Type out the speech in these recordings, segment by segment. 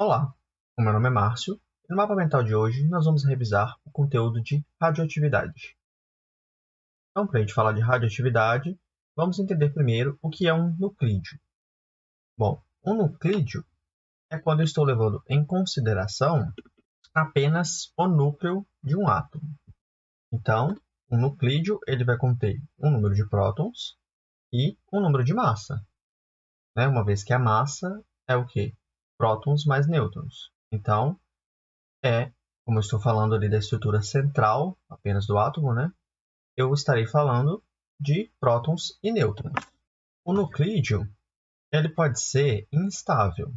Olá, o meu nome é Márcio e no mapa mental de hoje nós vamos revisar o conteúdo de radioatividade. Então, para a gente falar de radioatividade, vamos entender primeiro o que é um nuclídeo. Bom, um nuclídeo é quando eu estou levando em consideração apenas o núcleo de um átomo. Então, um nuclídeo ele vai conter um número de prótons e um número de massa, né? Uma vez que a massa é o quê? Prótons mais nêutrons. Então, como eu estou falando ali da estrutura central apenas do átomo, né? Eu estarei falando de prótons e nêutrons. O nuclídeo ele pode ser instável,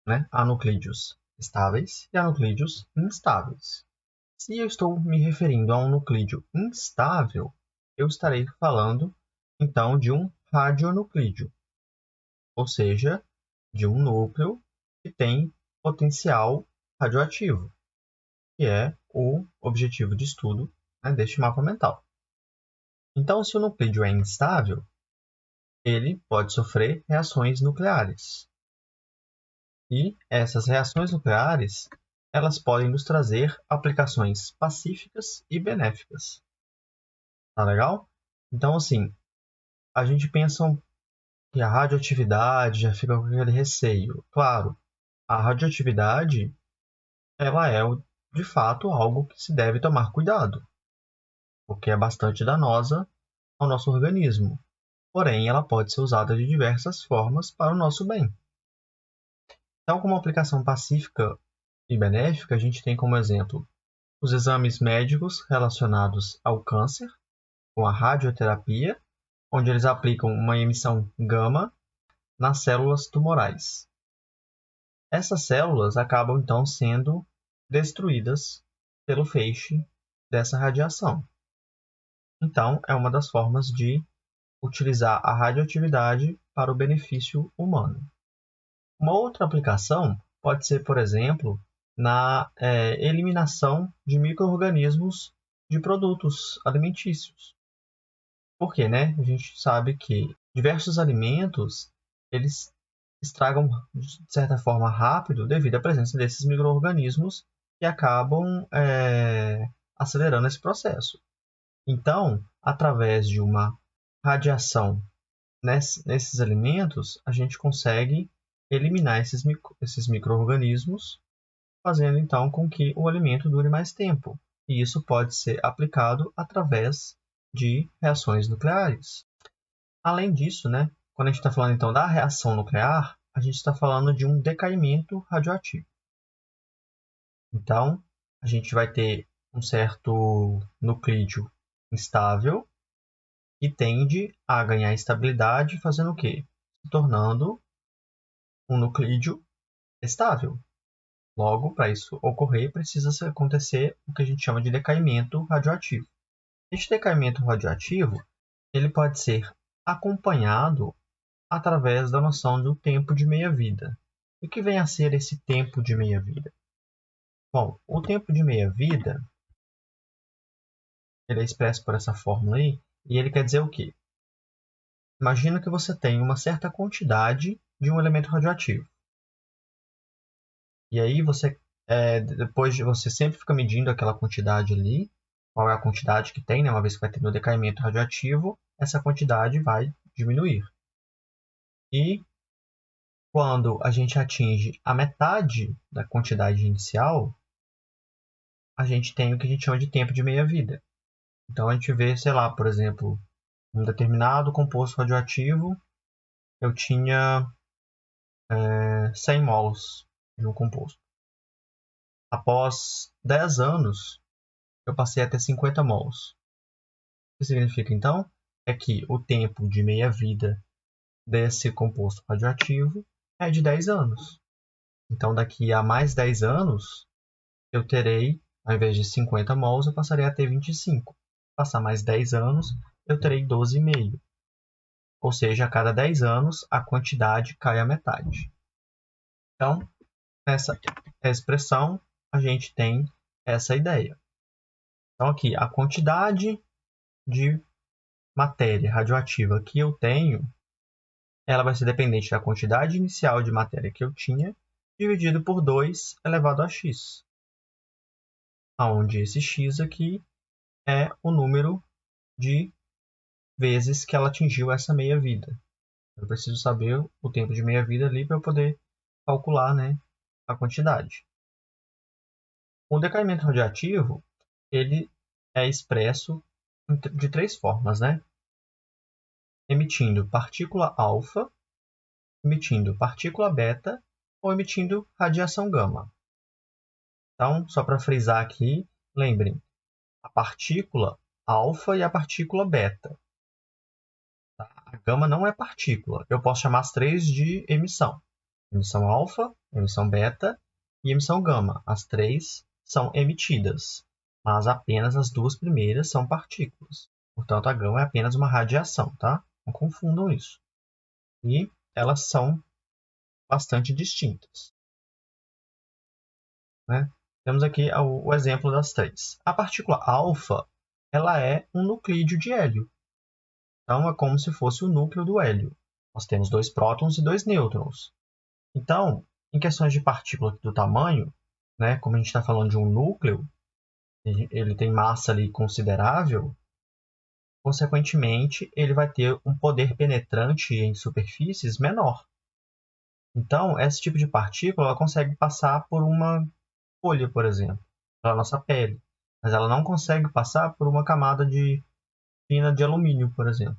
né? Há nuclídeos estáveis e há nuclídeos instáveis. Se eu estou me referindo a um nuclídeo instável, eu estarei falando então de um radionuclídeo, ou seja, de um núcleo que tem potencial radioativo, que é o objetivo de estudo, né, deste mapa mental. Então, se o nuclídeo é instável, ele pode sofrer reações nucleares. E essas reações nucleares, elas podem nos trazer aplicações pacíficas e benéficas. Tá legal? Então, assim, a gente pensa que a radioatividade já fica com aquele receio. Claro, a radioatividade, ela é, de fato, algo que se deve tomar cuidado, porque é bastante danosa ao nosso organismo. Porém, ela pode ser usada de diversas formas para o nosso bem. Então, como aplicação pacífica e benéfica, a gente tem como exemplo os exames médicos relacionados ao câncer, com a radioterapia, onde eles aplicam uma emissão gama nas células tumorais. Essas células acabam então sendo destruídas pelo feixe dessa radiação. Então, é uma das formas de utilizar a radioatividade para o benefício humano. Uma outra aplicação pode ser, por exemplo, na eliminação de micro-organismos de produtos alimentícios. Por quê, né? A gente sabe que diversos alimentos eles estragam de certa forma rápido devido à presença desses micro-organismos que acabam acelerando esse processo. Então, através de uma radiação nesses alimentos, a gente consegue eliminar esses micro-organismos, fazendo então com que o alimento dure mais tempo. E isso pode ser aplicado através de reações nucleares. Além disso, né, quando a gente está falando então da reação nuclear, a gente está falando de um decaimento radioativo. Então, a gente vai ter um certo nuclídeo instável que tende a ganhar estabilidade, fazendo o quê? Se tornando um nuclídeo estável. Logo, para isso ocorrer, precisa acontecer o que a gente chama de decaimento radioativo. Este decaimento radioativo ele pode ser acompanhado através da noção do tempo de meia-vida. O que vem a ser esse tempo de meia-vida? Bom, o tempo de meia-vida ele é expresso por essa fórmula aí, e ele quer dizer o quê? Imagina que você tem uma certa quantidade de um elemento radioativo. E aí depois de você sempre fica medindo aquela quantidade ali, qual é a quantidade que tem, né? Uma vez que vai ter o decaimento radioativo, essa quantidade vai diminuir. E quando a gente atinge a metade da quantidade inicial, a gente tem o que a gente chama de tempo de meia-vida. Então a gente vê, sei lá, por exemplo, um determinado composto radioativo, eu tinha 100 mols de um composto. Após 10 anos, eu passei a ter 50 mols. O que significa, então? É que o tempo de meia-vida desse composto radioativo é de 10 anos. Então, daqui a mais 10 anos, eu terei, ao invés de 50 mols, eu passaria a ter 25. Passar mais 10 anos, eu terei 12,5. Ou seja, a cada 10 anos, a quantidade cai à metade. Então, nessa expressão, a gente tem essa ideia. Então, aqui, a quantidade de matéria radioativa que eu tenho, ela vai ser dependente da quantidade inicial de matéria que eu tinha dividido por 2 elevado a x, onde esse x aqui é o número de vezes que ela atingiu essa meia-vida. Eu preciso saber o tempo de meia-vida ali para eu poder calcular, né, a quantidade. O decaimento radioativo, ele é expresso de 3 formas, né? Emitindo partícula alfa, emitindo partícula beta ou emitindo radiação gama. Então, só para frisar aqui, lembrem, a partícula alfa e a partícula beta. Tá? A gama não é partícula. Eu posso chamar as 3 de emissão. Emissão alfa, emissão beta e emissão gama. As 3 são emitidas, mas apenas as 2 primeiras são partículas. Portanto, a gama é apenas uma radiação, tá? Não confundam isso. E elas são bastante distintas, né? Temos aqui o exemplo das 3. A partícula alfa, ela é um nuclídeo de hélio. Então, é como se fosse o núcleo do hélio. Nós temos 2 prótons e 2 nêutrons. Então, em questões de partícula do tamanho, né, como a gente está falando de um núcleo, ele tem massa ali considerável, consequentemente, ele vai ter um poder penetrante em superfícies menor. Então, esse tipo de partícula ela consegue passar por uma folha, por exemplo, pela nossa pele, mas ela não consegue passar por uma camada fina de alumínio, por exemplo.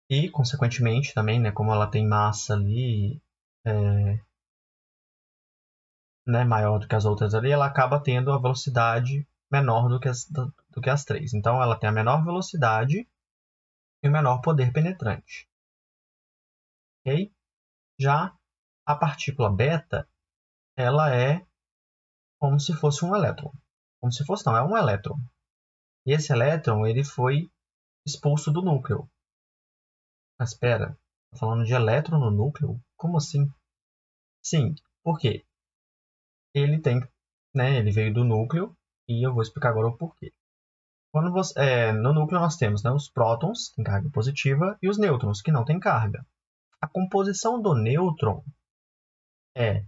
E, consequentemente, também, né, como ela tem massa ali, né, maior do que as outras ali, ela acaba tendo a velocidade menor do que as 3. Então, ela tem a menor velocidade e o menor poder penetrante. Okay? Já a partícula beta, ela é como se fosse um elétron. Como se fosse, não, é um elétron. E esse elétron, ele foi expulso do núcleo. Mas espera, tô falando de elétron no núcleo? Como assim? Sim, por quê? Ele tem, né, ele veio do núcleo e eu vou explicar agora o porquê. No núcleo nós temos, né, os prótons, que têm carga positiva, e os nêutrons, que não têm carga. A composição do nêutron é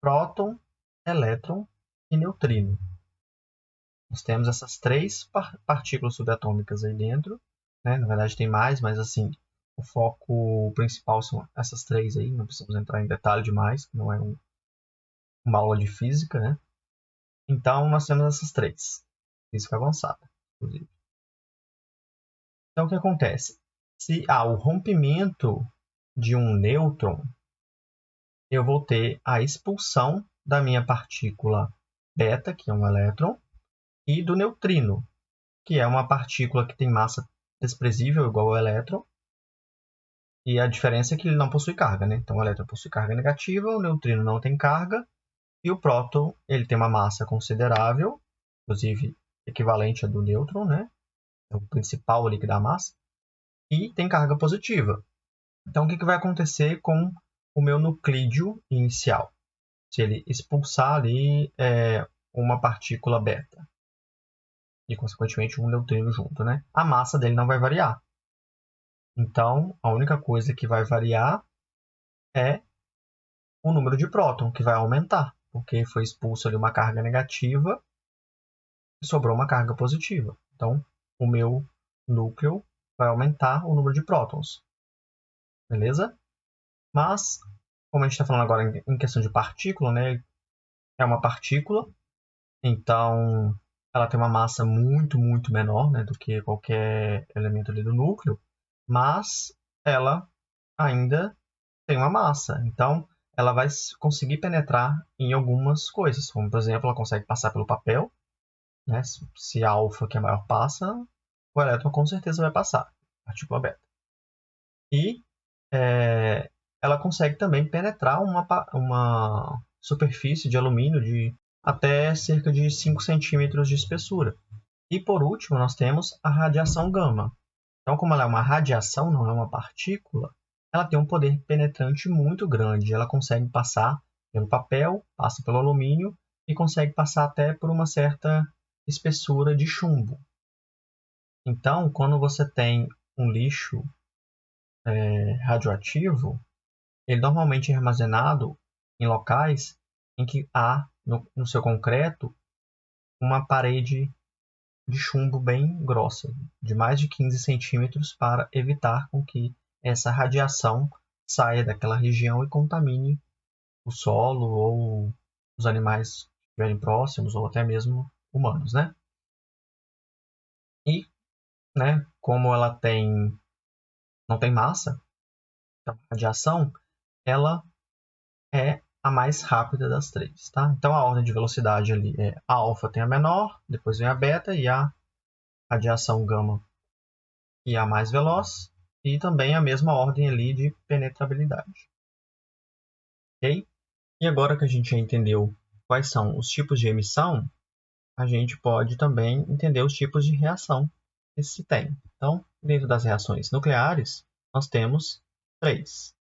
próton, elétron e neutrino. Nós temos essas 3 partículas subatômicas aí dentro. Né? Na verdade tem mais, mas assim, o foco principal são essas 3 aí. Não precisamos entrar em detalhe demais, não é uma aula de física. Né? Então nós temos essas 3. Física avançada, inclusive. Então o que acontece? Se há o rompimento de um nêutron, eu vou ter a expulsão da minha partícula beta, que é um elétron, e do neutrino, que é uma partícula que tem massa desprezível, igual ao elétron, e a diferença é que ele não possui carga, né? Então o elétron possui carga negativa, o neutrino não tem carga, e o próton ele tem uma massa considerável, inclusive equivalente à do nêutron, né? É o principal ali que dá massa, e tem carga positiva. Então, o que vai acontecer com o meu nuclídeo inicial? Se ele expulsar ali uma partícula beta e, consequentemente, um neutrino junto, né? A massa dele não vai variar. Então, a única coisa que vai variar é o número de próton, que vai aumentar, porque foi expulso ali uma carga negativa e sobrou uma carga positiva. Então, o meu núcleo vai aumentar o número de prótons. Beleza? Mas, como a gente está falando agora em questão de partícula, né? É uma partícula, então ela tem uma massa muito, muito menor, né, do que qualquer elemento ali do núcleo, mas ela ainda tem uma massa. Então, ela vai conseguir penetrar em algumas coisas, como, por exemplo, ela consegue passar pelo papel, né? Se a alfa, que é maior, passa, o elétron com certeza vai passar, partícula beta. E ela consegue também penetrar uma superfície de alumínio de até cerca de 5 centímetros de espessura. E por último, nós temos a radiação gama. Então, como ela é uma radiação, não é uma partícula, ela tem um poder penetrante muito grande. Ela consegue passar pelo papel, passa pelo alumínio e consegue passar até por uma certa espessura de chumbo. Então, quando você tem um lixo radioativo, ele normalmente é armazenado em locais em que há, no seu concreto, uma parede de chumbo bem grossa, de mais de 15 centímetros, para evitar com que essa radiação saia daquela região e contamine o solo ou os animais que estiverem próximos, ou até mesmo humanos, né? E, né, como ela não tem massa, então a radiação, ela é a mais rápida das três, tá? Então a ordem de velocidade ali é a alfa tem a menor, depois vem a beta e a radiação gama e a mais veloz, e também a mesma ordem ali de penetrabilidade. Ok? E agora que a gente já entendeu quais são os tipos de emissão, a gente pode também entender os tipos de reação que se tem. Então, dentro das reações nucleares, nós temos três,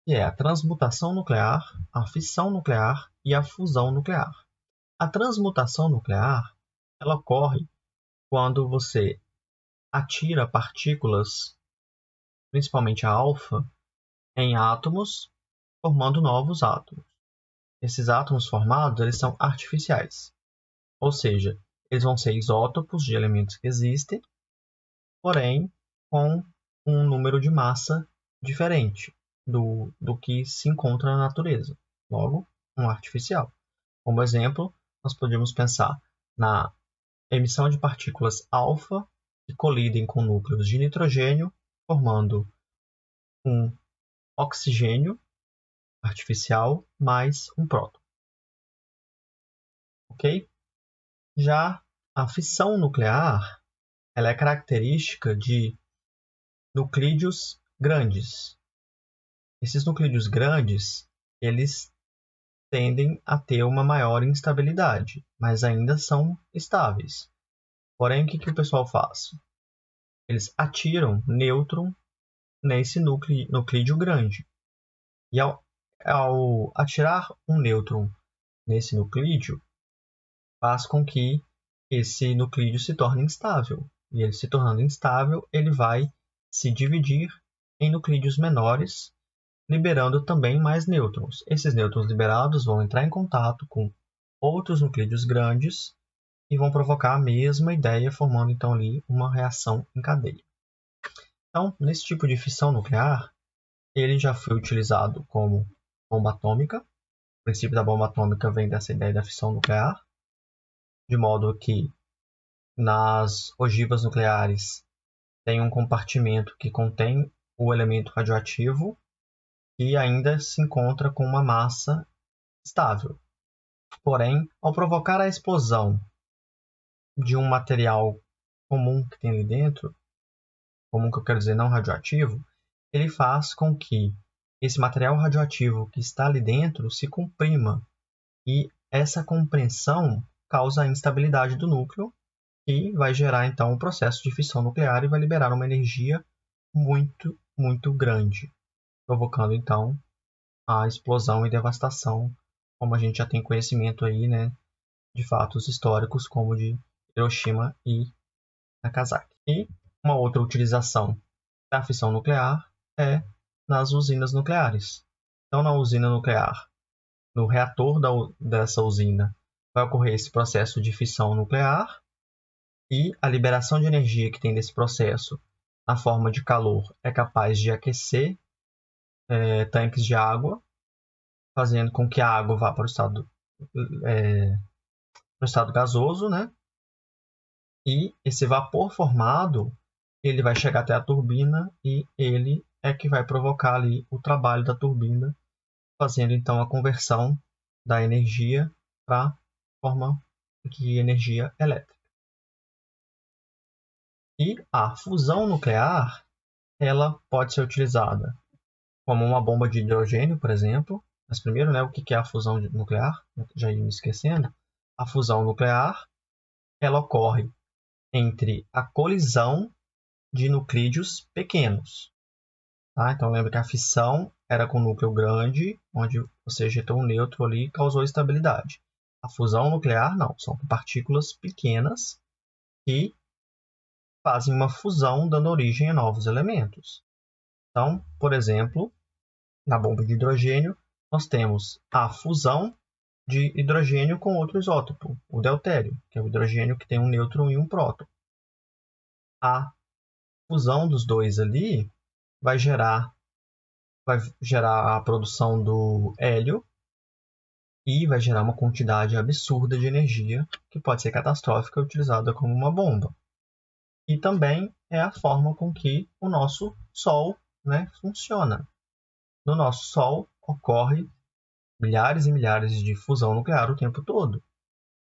que é a transmutação nuclear, a fissão nuclear e a fusão nuclear. A transmutação nuclear, ela ocorre quando você atira partículas, principalmente a alfa, em átomos, formando novos átomos. Esses átomos formados, eles são artificiais, ou seja, eles vão ser isótopos de elementos que existem, porém com um número de massa diferente do que se encontra na natureza, logo, um artificial. Como exemplo, nós podemos pensar na emissão de partículas alfa que colidem com núcleos de nitrogênio, formando um oxigênio artificial mais um próton. Ok? Já a fissão nuclear, ela é característica de nuclídeos grandes. Esses nuclídeos grandes, eles tendem a ter uma maior instabilidade, mas ainda são estáveis. Porém, o que o pessoal faz? Eles atiram nêutron nesse nuclídeo grande. E ao atirar um nêutron nesse nuclídeo, faz com que esse nuclídeo se torne instável. E ele se tornando instável, ele vai se dividir em nuclídeos menores, liberando também mais nêutrons. Esses nêutrons liberados vão entrar em contato com outros nuclídeos grandes e vão provocar a mesma ideia, formando então ali uma reação em cadeia. Então, nesse tipo de fissão nuclear, ele já foi utilizado como bomba atômica. O princípio da bomba atômica vem dessa ideia da fissão nuclear, de modo que nas ogivas nucleares tem um compartimento que contém o elemento radioativo e ainda se encontra com uma massa estável. Porém, ao provocar a explosão de um material comum que tem ali dentro, comum que eu quero dizer não radioativo, ele faz com que esse material radioativo que está ali dentro se comprima, e essa compressão causa a instabilidade do núcleo e vai gerar então um processo de fissão nuclear e vai liberar uma energia muito, muito grande, provocando então a explosão e devastação, como a gente já tem conhecimento aí, né, de fatos históricos como de Hiroshima e Nagasaki. E uma outra utilização da fissão nuclear é nas usinas nucleares. Então, na usina nuclear, no reator dessa usina, vai ocorrer esse processo de fissão nuclear e a liberação de energia que tem desse processo, na forma de calor, é capaz de aquecer tanques de água, fazendo com que a água vá para o estado gasoso, né? E esse vapor formado, ele vai chegar até a turbina e ele é que vai provocar ali o trabalho da turbina, fazendo então a conversão da energia para forma de energia elétrica. E a fusão nuclear, ela pode ser utilizada como uma bomba de hidrogênio, por exemplo. Mas primeiro, né, o que é a fusão nuclear? Já ia me esquecendo. A fusão nuclear, ela ocorre entre a colisão de nuclídeos pequenos. Tá? Então, lembra que a fissão era com núcleo grande, onde você ejetou um nêutron ali e causou estabilidade. A fusão nuclear, não. São partículas pequenas que fazem uma fusão, dando origem a novos elementos. Então, por exemplo, na bomba de hidrogênio, nós temos a fusão de hidrogênio com outro isótopo, o deutério, que é o hidrogênio que tem um nêutron e um próton. A fusão dos dois ali vai gerar a produção do hélio e vai gerar uma quantidade absurda de energia que pode ser catastrófica utilizada como uma bomba. E também é a forma com que o nosso Sol, né, funciona. No nosso Sol ocorre milhares e milhares de fusão nuclear o tempo todo,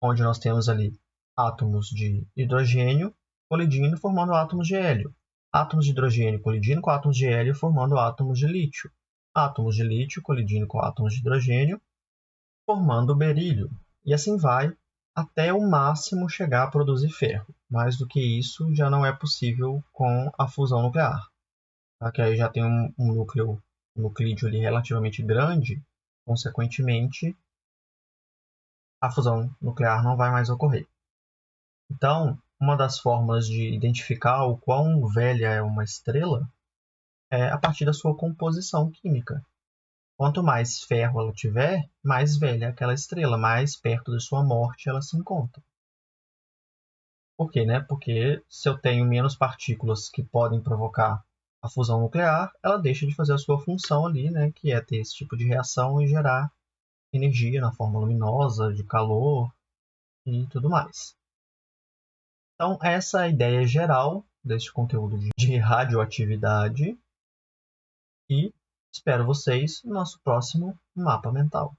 onde nós temos ali átomos de hidrogênio colidindo formando átomos de hélio, átomos de hidrogênio colidindo com átomos de hélio formando átomos de lítio, átomos de lítio colidindo com átomos de hidrogênio formando berílio, e assim vai até o máximo chegar a produzir ferro. Mais do que isso já não é possível com a fusão nuclear, tá? Que aí já tem um nuclídeo ali relativamente grande, consequentemente a fusão nuclear não vai mais ocorrer. Então, uma das formas de identificar o quão velha é uma estrela é a partir da sua composição química. Quanto mais ferro ela tiver, mais velha é aquela estrela, mais perto de sua morte ela se encontra. Por quê, né? Porque se eu tenho menos partículas que podem provocar a fusão nuclear, ela deixa de fazer a sua função ali, né? Que é ter esse tipo de reação e gerar energia na forma luminosa, de calor e tudo mais. Então, essa é a ideia geral deste conteúdo de radioatividade e espero vocês no nosso próximo mapa mental.